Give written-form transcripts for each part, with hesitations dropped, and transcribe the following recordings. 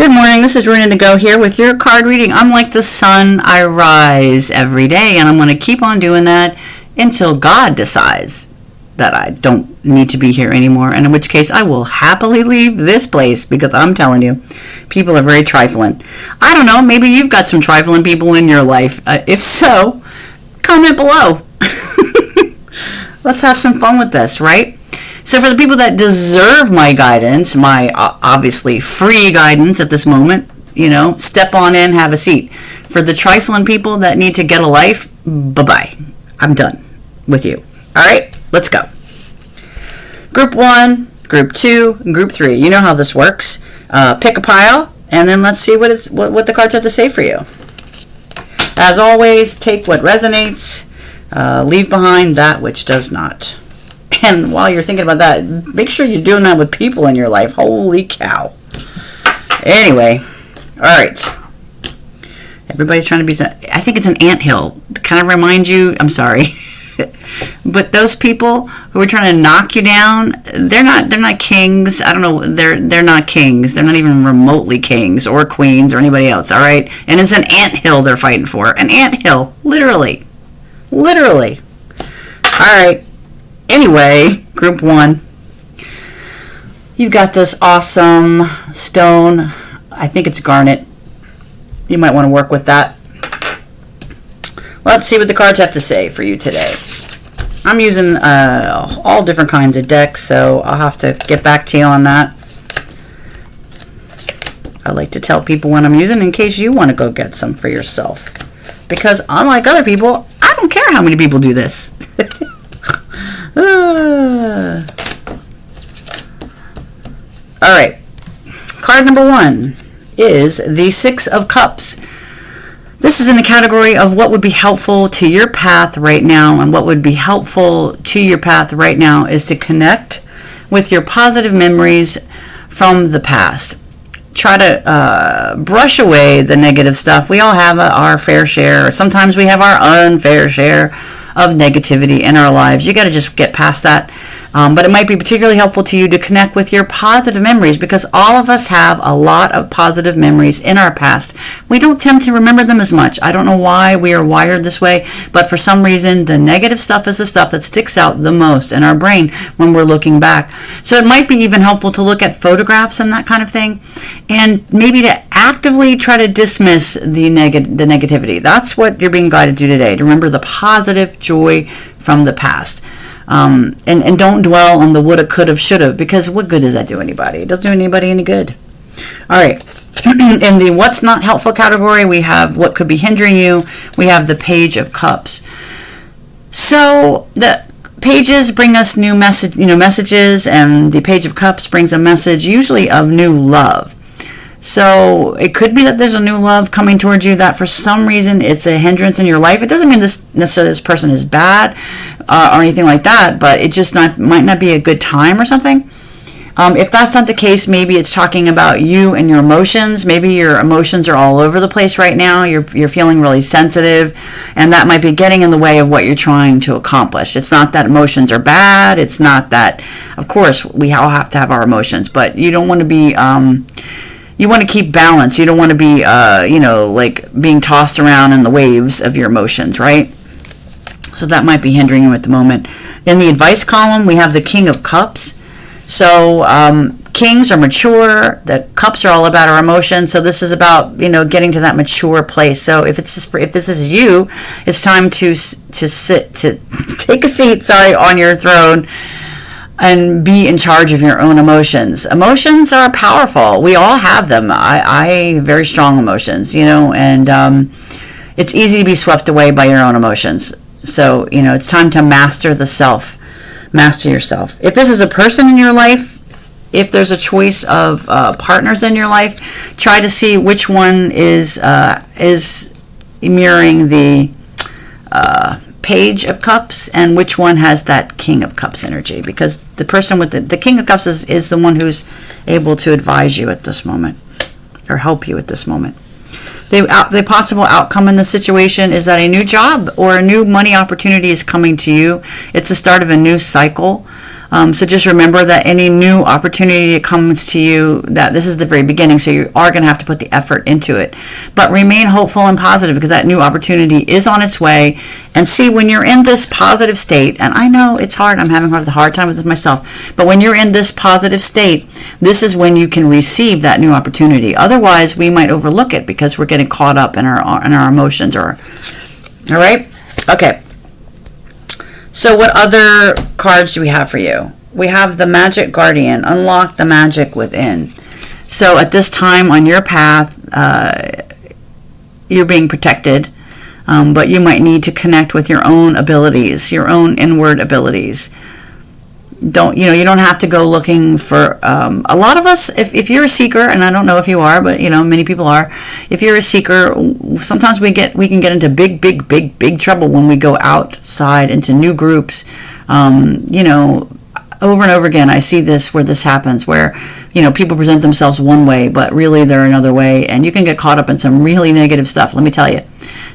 Good morning, this is Runa to Go here with your card reading. I'm like the sun, I rise every day, and I'm going to keep on doing that until God decides that I don't need to be here anymore, and in which case I will happily leave this place, because I'm telling you, people are very trifling. I don't know, maybe you've got some trifling people in your life. If so, comment below. Let's have some fun with this, right? So for the people that deserve my guidance, my obviously free guidance at this moment, step on in, have a seat. For the trifling people that need to get a life, bye-bye. I'm done with you. All right, let's go. Group 1, Group 2, and Group 3. You know how this works. Pick a pile, and then let's see what the cards have to say for you. As always, take what resonates, leave behind that which does not. And while you're thinking about that, make sure you're doing that with people in your life. Holy cow. Anyway, all right. Everybody's trying to be, I think it's an anthill. To kind of remind you, I'm sorry. But those people who are trying to knock you down, they're not kings. I don't know, they're not kings. They're not even remotely kings or queens or anybody else, all right? And it's an anthill they're fighting for. An anthill, literally. Literally. All right. Anyway, Group 1, you've got this awesome stone. I think it's garnet. You might want to work with that. Let's see what the cards have to say for you today. I'm using all different kinds of decks, so I'll have to get back to you on that. I like to tell people when I'm using in case you want to go get some for yourself. Because unlike other people, I don't care how many people do this. All right, card number 1 is the 6 of Cups. This is in the category of what would be helpful to your path right now, and what would be helpful to your path right now is to connect with your positive memories from the past. Try to brush away the negative stuff. We all have our fair share, or sometimes we have our unfair share of negativity in our lives. You got to just get past that. But it might be particularly helpful to you to connect with your positive memories, because all of us have a lot of positive memories in our past. We don't tend to remember them as much. I don't know why we are wired this way, but for some reason the negative stuff is the stuff that sticks out the most in our brain when we're looking back. So it might be even helpful to look at photographs and that kind of thing, and maybe to actively try to dismiss the negativity. That's what you're being guided to today, to remember the positive joy from the past. And don't dwell on the woulda, coulda, shoulda, because what good does that do anybody? It doesn't do anybody any good. All right. In the what's not helpful category, we have what could be hindering you. We have the Page of Cups. So the pages bring us new messages, and the Page of Cups brings a message usually of new love. So it could be that there's a new love coming towards you that for some reason it's a hindrance in your life. It doesn't mean this person is bad or anything like that, but it just might not be a good time or something. If that's not the case, maybe it's talking about you and your emotions. Maybe your emotions are all over the place right now. You're feeling really sensitive, and that might be getting in the way of what you're trying to accomplish. It's not that emotions are bad. It's not that, of course, we all have to have our emotions, but you don't want to be... you want to keep balance. You don't want to be, like being tossed around in the waves of your emotions, right? So that might be hindering you at the moment. In the advice column, we have the King of Cups. So kings are mature. The cups are all about our emotions. So this is about, getting to that mature place. So if this is you, it's time to take a seat, on your throne, and be in charge of your own emotions. Emotions are powerful. We all have them. I very strong emotions, and it's easy to be swept away by your own emotions. So, it's time to master the self. Master yourself. If this is a person in your life, if there's a choice of partners in your life, try to see which one is mirroring the Page of Cups and which one has that King of Cups energy, because the person with the King of Cups is the one who's able to advise you at this moment or help you at this moment. The possible outcome in this situation is that a new job or a new money opportunity is coming to you. It's the start of a new cycle. So just remember that any new opportunity that comes to you, that this is the very beginning, so you are going to have to put the effort into it. But remain hopeful and positive, because that new opportunity is on its way. And see, when you're in this positive state, and I know it's hard, I'm having a hard time with it myself, but when you're in this positive state, this is when you can receive that new opportunity. Otherwise, we might overlook it because we're getting caught up in our emotions. All right? Okay. So what other cards do we have for you? We have the Magic Guardian. Unlock the magic within. So at this time on your path, you're being protected, but you might need to connect with your own abilities, your own inward abilities. You don't have to go looking for, a lot of us, if you're a seeker, and I don't know if you are, but many people are, if you're a seeker, sometimes we can get into big trouble when we go outside into new groups. Over and over again, I see this, where this happens, where, people present themselves one way, but really they're another way, and you can get caught up in some really negative stuff, let me tell you.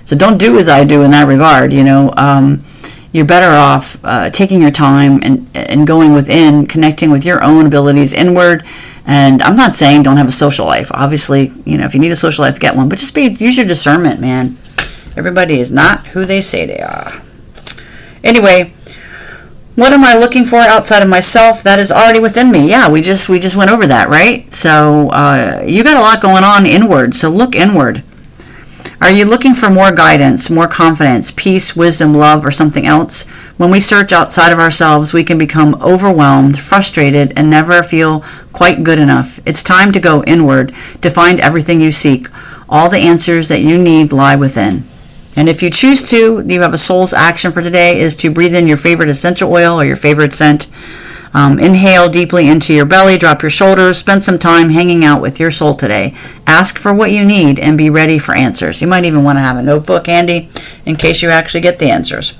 So don't do as I do in that regard, You're better off taking your time and going within, connecting with your own abilities inward. And I'm not saying don't have a social life. Obviously, if you need a social life, get one. But just use your discernment, man. Everybody is not who they say they are. Anyway, what am I looking for outside of myself that is already within me? Yeah, we just went over that, right? So you got a lot going on inward. So look inward. Are you looking for more guidance, more confidence, peace, wisdom, love, or something else? When we search outside of ourselves, we can become overwhelmed, frustrated, and never feel quite good enough. It's time to go inward to find everything you seek. All the answers that you need lie within. And if you choose to, you have a soul's action for today is to breathe in your favorite essential oil or your favorite scent. Inhale deeply into your belly, drop your shoulders, spend some time hanging out with your soul today. Ask for what you need and be ready for answers. You might even want to have a notebook handy in case you actually get the answers.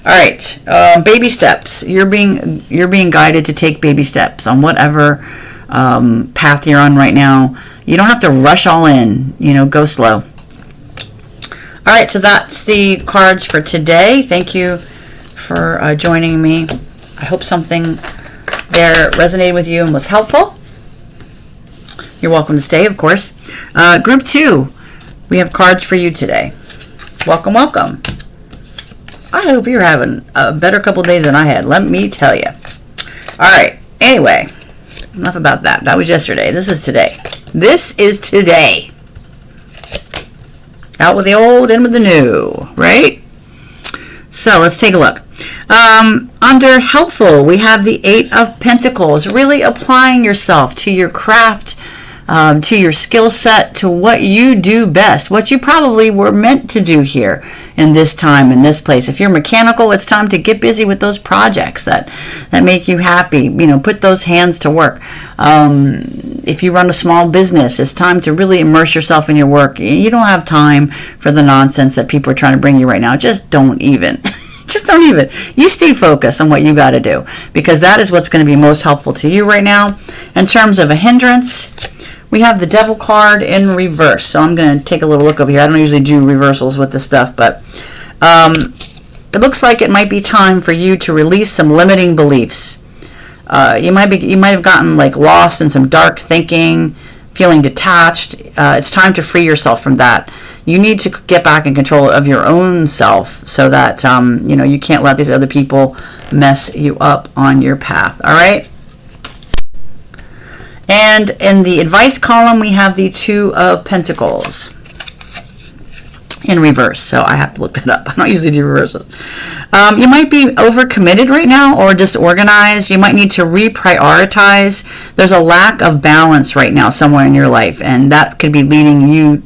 All right, baby steps. You're being guided to take baby steps on whatever path you're on right now. You don't have to rush all in. Go slow. All right, so that's the cards for today. Thank you for joining me. I hope something there resonated with you and was helpful. You're welcome to stay, of course. Group 2, we have cards for you today. Welcome, welcome. I hope you're having a better couple days than I had, let me tell you. All right, anyway, enough about that. That was yesterday. This is today. This is today. Out with the old, in with the new, right? So let's take a look. Under helpful, we have the 8 of Pentacles, really applying yourself to your craft, to your skill set, to what you do best, what you probably were meant to do here in this time, in this place. If you're mechanical, it's time to get busy with those projects that make you happy. Put those hands to work. If you run a small business, it's time to really immerse yourself in your work. You don't have time for the nonsense that people are trying to bring you right now. Just don't even. Just don't even. You stay focused on what you got to do, because that is what's going to be most helpful to you right now. In terms of a hindrance, we have the Devil card in reverse. So I'm going to take a little look over here. I don't usually do reversals with this stuff, but it looks like it might be time for you to release some limiting beliefs. You might have gotten lost in some dark thinking, feeling detached. It's time to free yourself from that. You need to get back in control of your own self so that you can't let these other people mess you up on your path. All right. And in the advice column, we have the 2 of Pentacles in reverse. So I have to look that up. I don't usually do reversals. You might be overcommitted right now or disorganized. You might need to reprioritize. There's a lack of balance right now somewhere in your life, and that could be leading you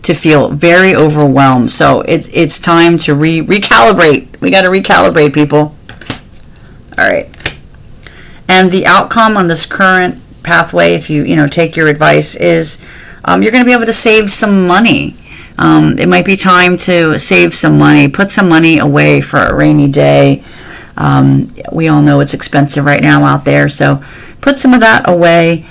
to feel very overwhelmed. So it's time to recalibrate. We got to recalibrate, people. All right. And the outcome on this current pathway, if you take your advice, is you're going to be able to save some money. It might be time to save some money, put some money away for a rainy day. We all know it's expensive right now out there, so put some of that away.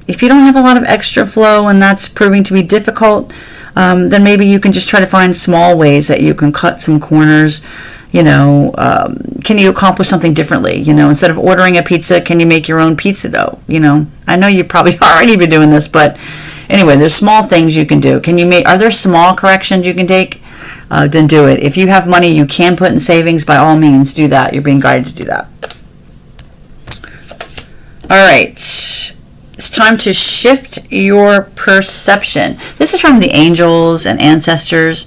If you don't have a lot of extra flow and that's proving to be difficult, then maybe you can just try to find small ways that you can cut some corners. Can you accomplish something differently? Instead of ordering a pizza, can you make your own pizza dough? I know you probably already been doing this, but anyway, there's small things you can do. Are there small corrections you can take? Then do it. If you have money you can put in savings, by all means do that. You're being guided to do that. All right. It's time to shift your perception. This is from the angels and ancestors.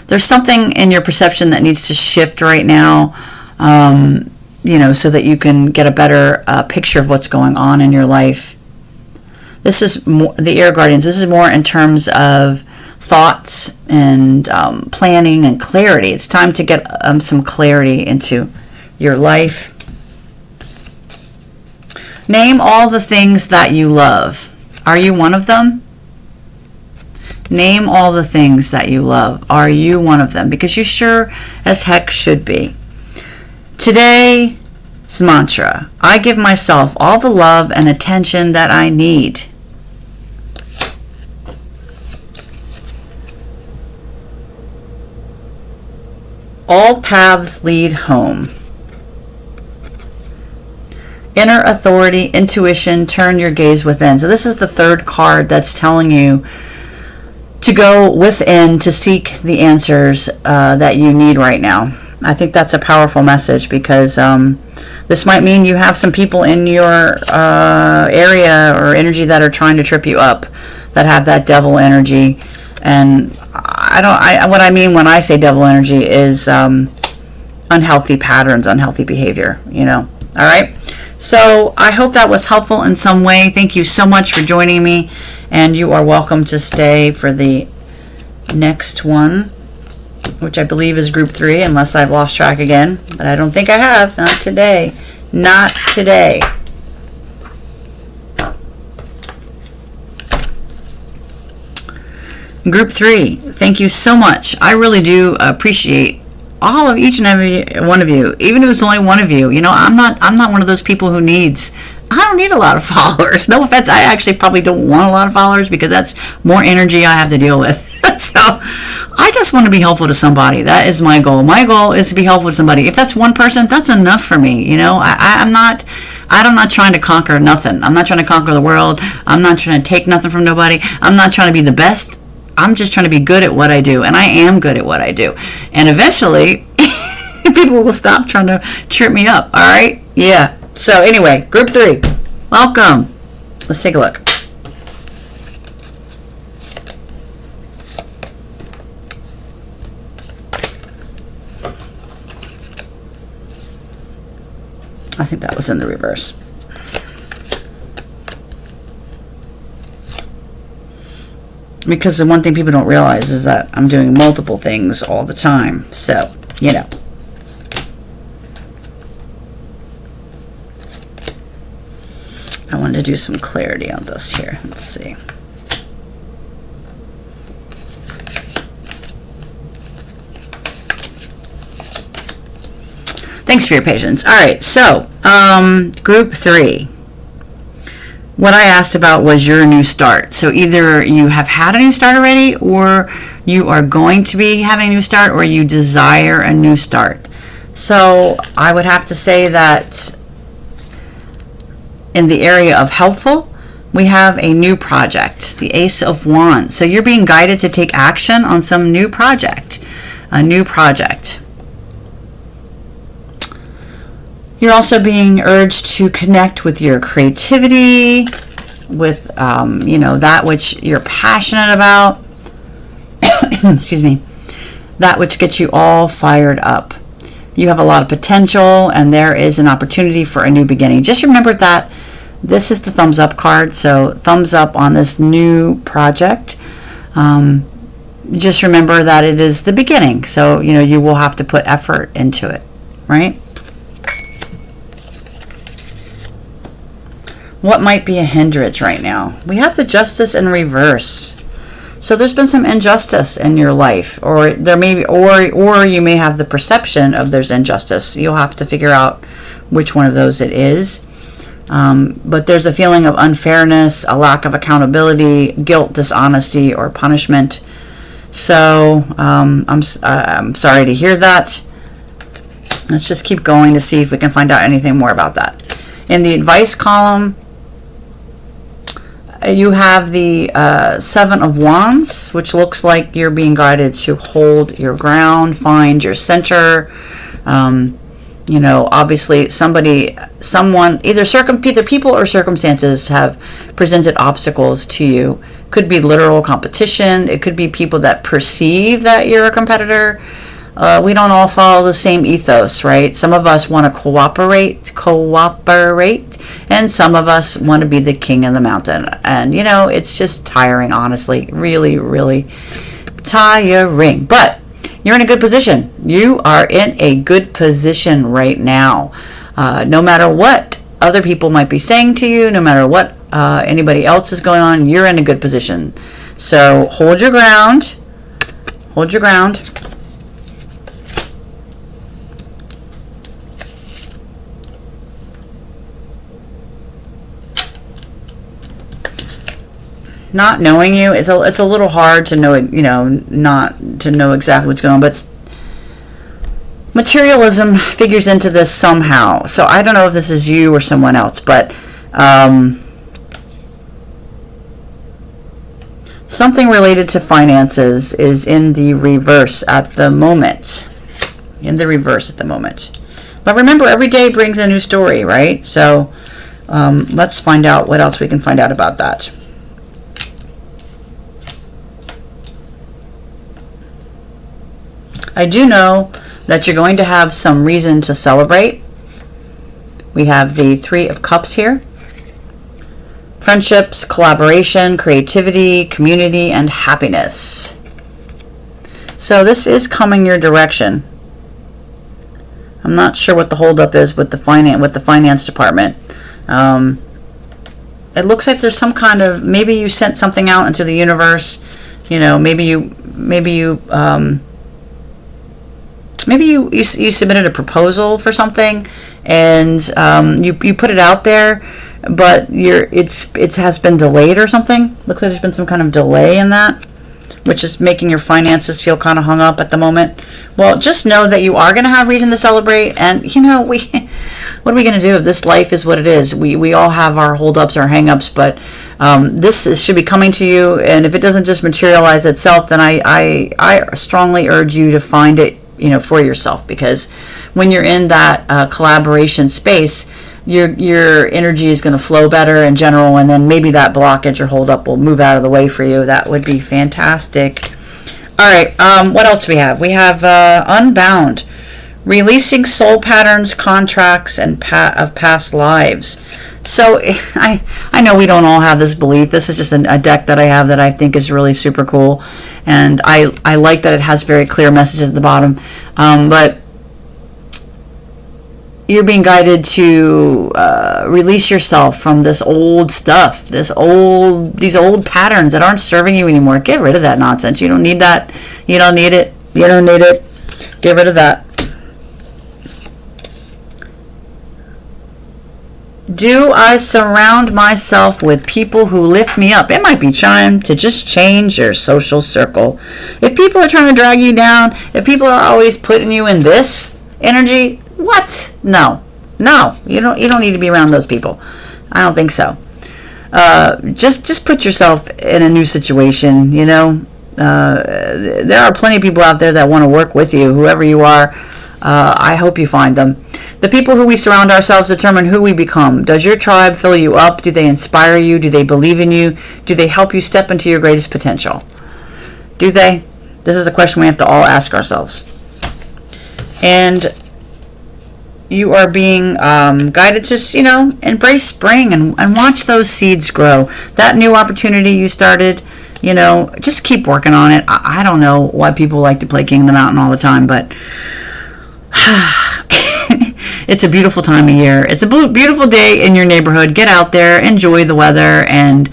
There's something in your perception that needs to shift right now, so that you can get a better picture of what's going on in your life. This is more, the air guardians. This is more in terms of thoughts and planning and clarity. It's time to get some clarity into your life. Name all the things that you love. Are you one of them? Name all the things that you love. Are you one of them? Because you sure as heck should be. Today's mantra: I give myself all the love and attention that I need. All paths lead home. Inner authority, intuition, turn your gaze within. So this is the third card that's telling you to go within to seek the answers that you need right now. I think that's a powerful message, because this might mean you have some people in your area or energy that are trying to trip you up, that have that devil energy. And what I mean when I say devil energy is unhealthy patterns, unhealthy behavior, All right. So I hope that was helpful in some way. Thank you so much for joining me, and you are welcome to stay for the next one, which I believe is group 3, unless I've lost track again. But I don't think I have. Not today. Not today. Group 3, thank you so much. I really do appreciate all of each and every one of you, even if it's only one of you. I'm not one of those people who I don't need a lot of followers. No offense, I actually probably don't want a lot of followers, because that's more energy I have to deal with. So I just want to be helpful to somebody. That is my goal. My goal is to be helpful to somebody. If that's one person, that's enough for me. I'm not trying to conquer nothing. I'm not trying to conquer the world. I'm not trying to take nothing from nobody. I'm not trying to be the best. I'm just trying to be good at what I do, and I am good at what I do. And eventually, people will stop trying to trip me up, all right? Yeah. So anyway, group 3, welcome. Let's take a look. I think that was in the reverse. Because the one thing people don't realize is that I'm doing multiple things all the time. So, I wanted to do some clarity on this here. Let's see. Thanks for your patience. All right, so group 3. What I asked about was your new start. So either you have had a new start already, or you are going to be having a new start, or you desire a new start. So I would have to say that in the area of helpful, we have a new project, the Ace of Wands. So you're being guided to take action on some new project, a new project. You're also being urged to connect with your creativity, with that which you're passionate about. Excuse me. That which gets you all fired up. You have a lot of potential, and there is an opportunity for a new beginning. Just remember that this is the thumbs up card, so thumbs up on this new project. Just remember that it is the beginning, so you will have to put effort into it, right? What might be a hindrance right now? We have the Justice in reverse. So there's been some injustice in your life, or there may be, or you may have the perception of there's injustice. You'll have to figure out which one of those it is. But there's a feeling of unfairness, a lack of accountability, guilt, dishonesty, or punishment. So I'm sorry to hear that. Let's just keep going to see if we can find out anything more about that. In the advice column, you have the Seven of Wands, which looks like you're being guided to hold your ground, find your center. Obviously someone, either people or circumstances have presented obstacles to you. Could be literal competition. It could be people that perceive that you're a competitor. We don't all follow the same ethos, right? Some of us want to cooperate, and some of us want to be the king of the mountain. And, it's just tiring, honestly. Really, really tiring. But you're in a good position. You are in a good position right now. No matter what other people might be saying to you, no matter what anybody else is going on, you're in a good position. So hold your ground. Hold your ground. Not knowing you, it's a little hard to know, not to know exactly what's going on, but materialism figures into this somehow. So I don't know if this is you or someone else, but something related to finances is in the reverse at the moment. But remember, every day brings a new story, right? So let's find out what else we can find out about that. I do know that you're going to have some reason to celebrate. We have the Three of Cups here. Friendships, collaboration, creativity, community, and happiness. So this is coming your direction. I'm not sure what the holdup is with the finance department. It looks like there's some kind of, maybe you sent something out into the universe. Maybe you submitted a proposal for something, and you put it out there, but it has been delayed or something. Looks like there's been some kind of delay in that, which is making your finances feel kind of hung up at the moment. Well, just know that you are going to have reason to celebrate, and what are we going to do if this life is what it is? We all have our holdups, our hangups, but should be coming to you, and if it doesn't just materialize itself, then I strongly urge you to find it for yourself, because when you're in that collaboration space, your energy is going to flow better in general, and then maybe that blockage or holdup will move out of the way for you. That would be fantastic. All right, what else do we have? We have Unbound, releasing soul patterns, contracts, and of past lives. So I know we don't all have this belief. This is just a deck that I have that I think is really super cool. And I like that it has very clear messages at the bottom. But you're being guided to release yourself from this old stuff, these old patterns that aren't serving you anymore. Get rid of that nonsense. You don't need that. You don't need it. You don't need it. Get rid of that. Do I surround myself with people who lift me up? It might be time to just change your social circle. If people are trying to drag you down, if people are always putting you in this energy, what? No, you don't need to be around those people. I don't think so. Just put yourself in a new situation. There are plenty of people out there that want to work with you, whoever you are. I hope you find them. The people who we surround ourselves determine who we become. Does your tribe fill you up? Do they inspire you? Do they believe in you? Do they help you step into your greatest potential? Do they? This is the question we have to all ask ourselves. And you are being guided to, embrace spring and watch those seeds grow. That new opportunity you started, just keep working on it. I don't know why people like to play King of the Mountain all the time, but it's a beautiful time of year. It's a beautiful day in your neighborhood. Get out there, enjoy the weather, and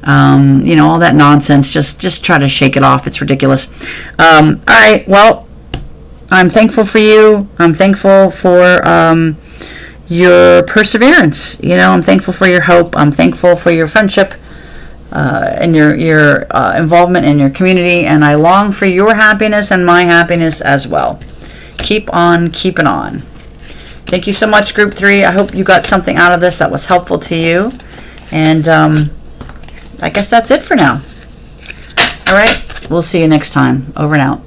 all that nonsense. Just try to shake it off. It's ridiculous. All right. Well, I'm thankful for you. I'm thankful for your perseverance. I'm thankful for your hope. I'm thankful for your friendship and your involvement in your community. And I long for your happiness and my happiness as well. Keep on keeping on. Thank you so much, Group 3. I hope you got something out of this that was helpful to you. And I guess that's it for now. All right. We'll see you next time. Over and out.